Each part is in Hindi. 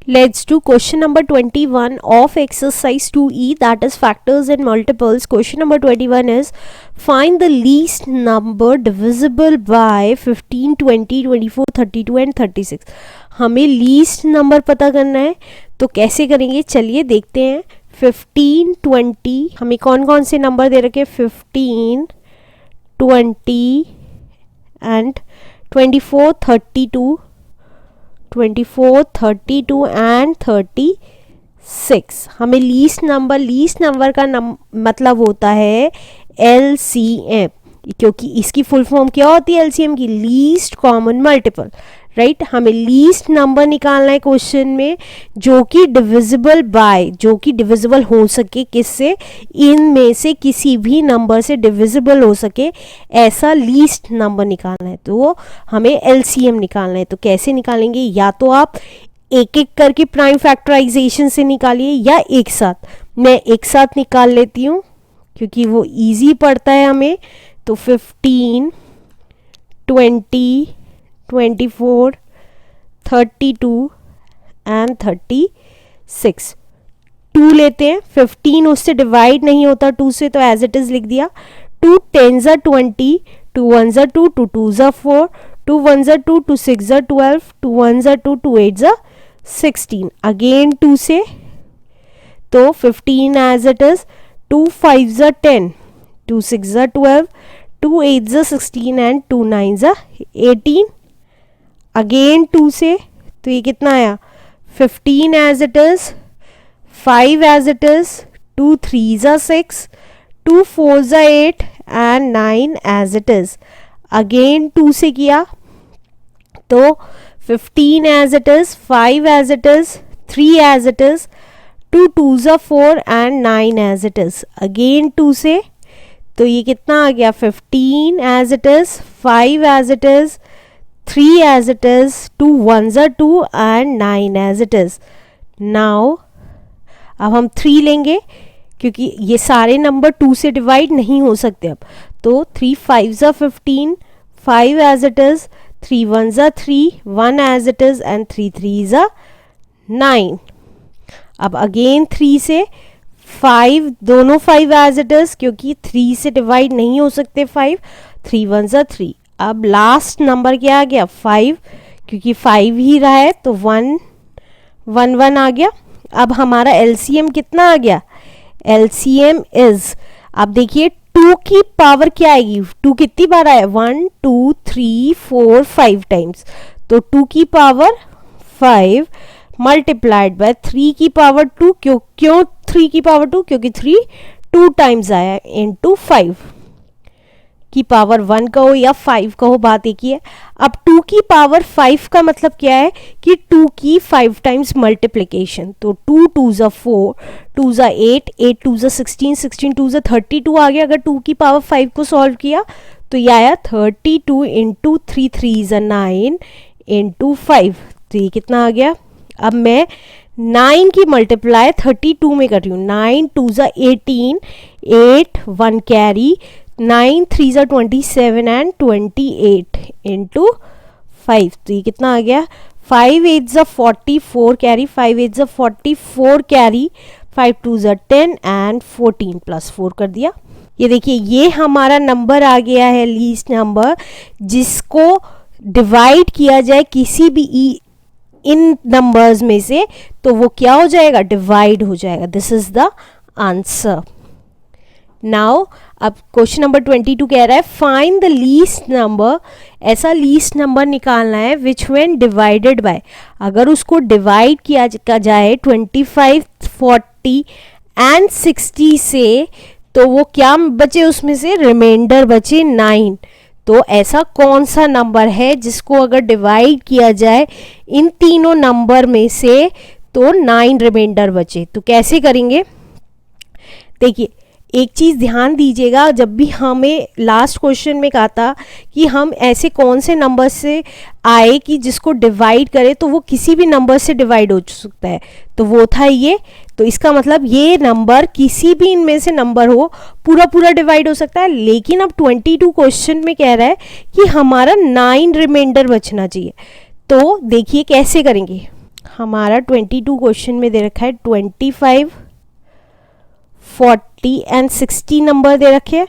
Let's do question number 21 of exercise 2E, that is factors and multiples. Question number 21 is find the least number divisible by 15, 20, 24, 32 and 36. हमें least number पता करना है, तो कैसे करेंगे चलिए देखते हैं. 15, 20 हमें कौन कौन से नंबर दे रखे? 15, 20 and 24, 32, 24, 32 and 36. हमें लीस्ट नंबर का मतलब होता है LCM, क्योंकि इसकी फुल फॉर्म क्या होती है LCM की? Least common multiple, right. हमें लीस्ट नंबर निकालना है क्वेश्चन में जो कि डिविजिबल हो सके किससे? इनमें से किसी भी नंबर से डिविजिबल हो सके, ऐसा लीस्ट नंबर निकालना है. तो हमें LCM निकालना है. तो कैसे निकालेंगे? या तो आप एक एक करके प्राइम फैक्टराइजेशन से निकालिए या एक साथ. मैं एक साथ निकाल लेती हूँ क्योंकि वो इजी पड़ता है हमें. तो 15, 20, 24, 32 एंड 36. 2 लेते हैं. 15 उससे डिवाइड नहीं होता 2 से, तो एज इट इज लिख दिया. 2 10s are 20, 2 1s are 2, 2 2s are 4, 2 1s are 2, 2 6s are 12, 2 1s are 2, 2 8s are 16. Again 2 से, तो 15 as it is. 2 5s are 10, 2 6s are 12, 2 8s are 16 and 2 9s are 18. Again 2 से, तो ये कितना आया? 15 as it is, 5 as it is, 2 3s are 6, 2 4s are 8 and 9 as it is. Again 2 से किया तो 15 as it is, 5 as it is, 3 as it is, 2 2s are 4 and 9 as it is. Again 2 से, तो ये कितना आ गया? 15 as it is, 5 as it is, 3 as it is, 2 1s are 2 and 9 as it is. Now अब हम 3 लेंगे क्योंकि ये सारे नंबर 2 से डिवाइड नहीं हो सकते अब. तो 3 5s are 15, 5 as it is, 3 1s are 3, 1 as it is and 3 3s are 9. अब अगेन 3 से 5, दोनों 5 as it is क्योंकि 3 से डिवाइड नहीं हो सकते 5, 3 1s are 3. अब लास्ट नंबर क्या आ गया? 5, क्योंकि 5 ही रहा है तो 1 1 1 आ गया. अब हमारा LCM कितना आ गया? LCM इज, अब देखिए 2 की पावर क्या आएगी? 2 कितनी बार आया? 1 2 3 4 5 टाइम्स. तो 2 की पावर 5 मल्टीप्लाइड बाय 3 की पावर 2. क्यों 3 की पावर 2? क्योंकि 3 2 टाइम्स आया इनटू 5 की पावर 1 कहो या 5 कहो, बात एक ही है. अब 2 की पावर 5 का मतलब क्या है? कि 2 की 5 टाइम्स मल्टीप्लिकेशन. तो 2 2s are 4, 2s are 8, 8 2s are 16, 16 2s are 32 आ गया. अगर 2 की पावर 5 को सॉल्व किया तो ये आया 32 इंटू 3 3s are 9 इंटू 5. तो ये कितना आ गया? अब मैं 9 की मल्टीप्लाई 32 में कर रही हूँ. 9 2s are 18, 8 1 carry, 9 3s are 27 and 28 into 5. तो ये कितना आ गया? 5 8s are 44 carry, 5 8s are 44 carry, 5 2s are 10 and 14 plus 4 कर दिया. ये देखिए ये हमारा नंबर आ गया है लीस्ट नंबर, जिसको डिवाइड किया जाए किसी भी इन नंबर्स में से तो वो क्या हो जाएगा? डिवाइड हो जाएगा. This is the answer. Now अब क्वेश्चन नंबर 22 कह रहा है फाइंड द लीस्ट नंबर. ऐसा लीस्ट नंबर निकालना है विच व्हेन डिवाइडेड बाय, अगर उसको डिवाइड किया जाए 25 40 एंड 60 से, तो वो क्या बचे? उसमें से रिमाइंडर बचे 9. तो ऐसा कौन सा नंबर है जिसको अगर डिवाइड किया जाए इन तीनों नंबर में से तो 9 रिमाइंडर बचे? तो कैसे करेंगे? देखिए एक चीज़ ध्यान दीजिएगा, जब भी हमें लास्ट क्वेश्चन में कहा था कि हम ऐसे कौन से नंबर से आए कि जिसको डिवाइड करें तो वो किसी भी नंबर से डिवाइड हो सकता है, तो वो था ये. तो इसका मतलब ये नंबर किसी भी इनमें से नंबर हो, पूरा डिवाइड हो सकता है. लेकिन अब 22 क्वेश्चन में कह रहा है कि हमारा 9 रिमाइंडर बचना चाहिए. तो देखिए कैसे करेंगे. हमारा 22 क्वेश्चन में दे रखा है 25, 40 एंड 60 नंबर दे रखे हैं,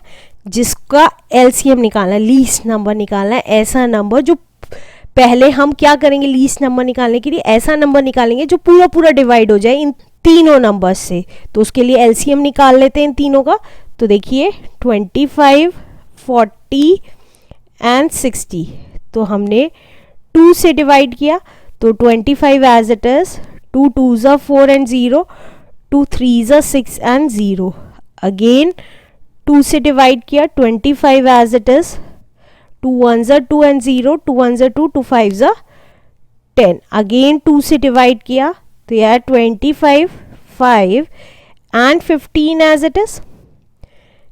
जिसका एलसीएम निकालना है, लीस्ट नंबर निकालना है। ऐसा नंबर जो पहले हम क्या करेंगे, लीस्ट नंबर निकालने के लिए ऐसा नंबर निकालेंगे जो पूरा पूरा डिवाइड हो जाए इन तीनों नंबर से। तो उसके लिए एलसीएम निकाल लेते हैं इन तीनों का। तो देखिए 25, 40 एंड 60, तो हमने 2 से डिवाइड किया, तो 25 as it is, 2 2s are 4 and 0, 2 3s are 6 and 0। Again 2 से डिवाइड किया, 25 as it is, 2 1s are 2 and 0, 2 1s are 2, 2 5s are 10। Again 2 से डिवाइड किया, तो यार 25, 5 and 15 as it is.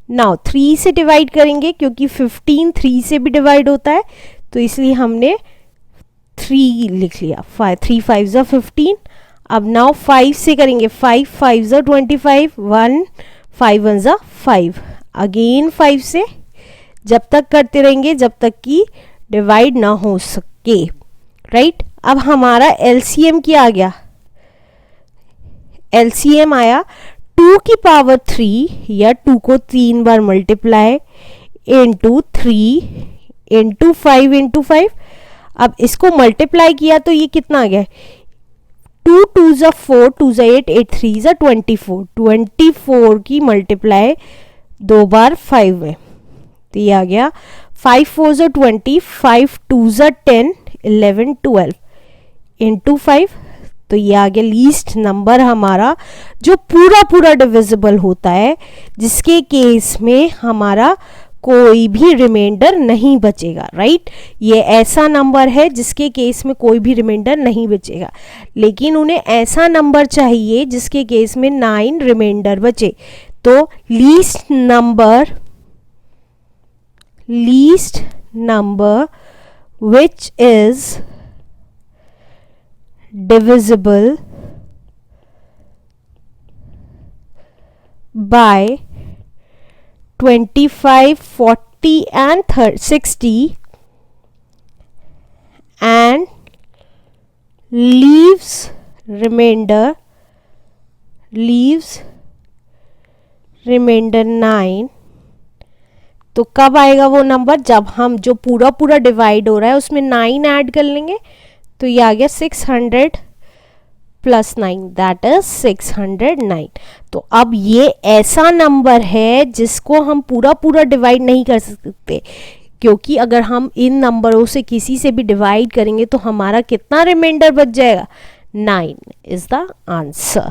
Now 3 से डिवाइड करेंगे, क्योंकि 15 3 से भी डिवाइड होता है, तो इसलिए हमने 3 लिख लिया। 3 5s are 15। अब नाउ 5 से करेंगे, 5 5s are 25, 1 5 1s are 5। Again 5 से जब तक करते रहेंगे जब तक कि डिवाइड ना हो सके, राइट। अब हमारा एलसीएम क्या आ गया, एलसीएम आया 2 की पावर 3, या 2 को 3 बार मल्टीप्लाई इंटू 3 इंटू 5 इंटू 5। अब इसको मल्टीप्लाई किया तो ये कितना आ गया, 2 2s are 4, 2s are 8, 8 3s are 24। 24 की मल्टीप्लाई 2 बार 5 में, तो ये आ गया 5 4s are 20, 5 2s are 10, 11 12 into 5। तो ये आ गया लीस्ट नंबर हमारा जो पूरा पूरा डिविजिबल होता है, जिसके केस में हमारा कोई भी रिमाइंडर नहीं बचेगा, राइट। ये ऐसा नंबर है जिसके केस में कोई भी रिमाइंडर नहीं बचेगा, लेकिन उन्हें ऐसा नंबर चाहिए जिसके केस में 9 रिमाइंडर बचे। तो least number which is divisible by 25, 40 and 60 and leaves remainder 9। तो कब आएगा वो नंबर, जब हम जो पूरा पूरा डिवाइड हो रहा है उसमें 9 ऐड कर लेंगे। तो ये आ गया 600 प्लस 9, दैट इज 609। तो अब ये ऐसा नंबर है जिसको हम पूरा पूरा डिवाइड नहीं कर सकते, क्योंकि अगर हम इन नंबरों से किसी से भी डिवाइड करेंगे तो हमारा कितना रिमाइंडर बच जाएगा, 9 इज द आंसर।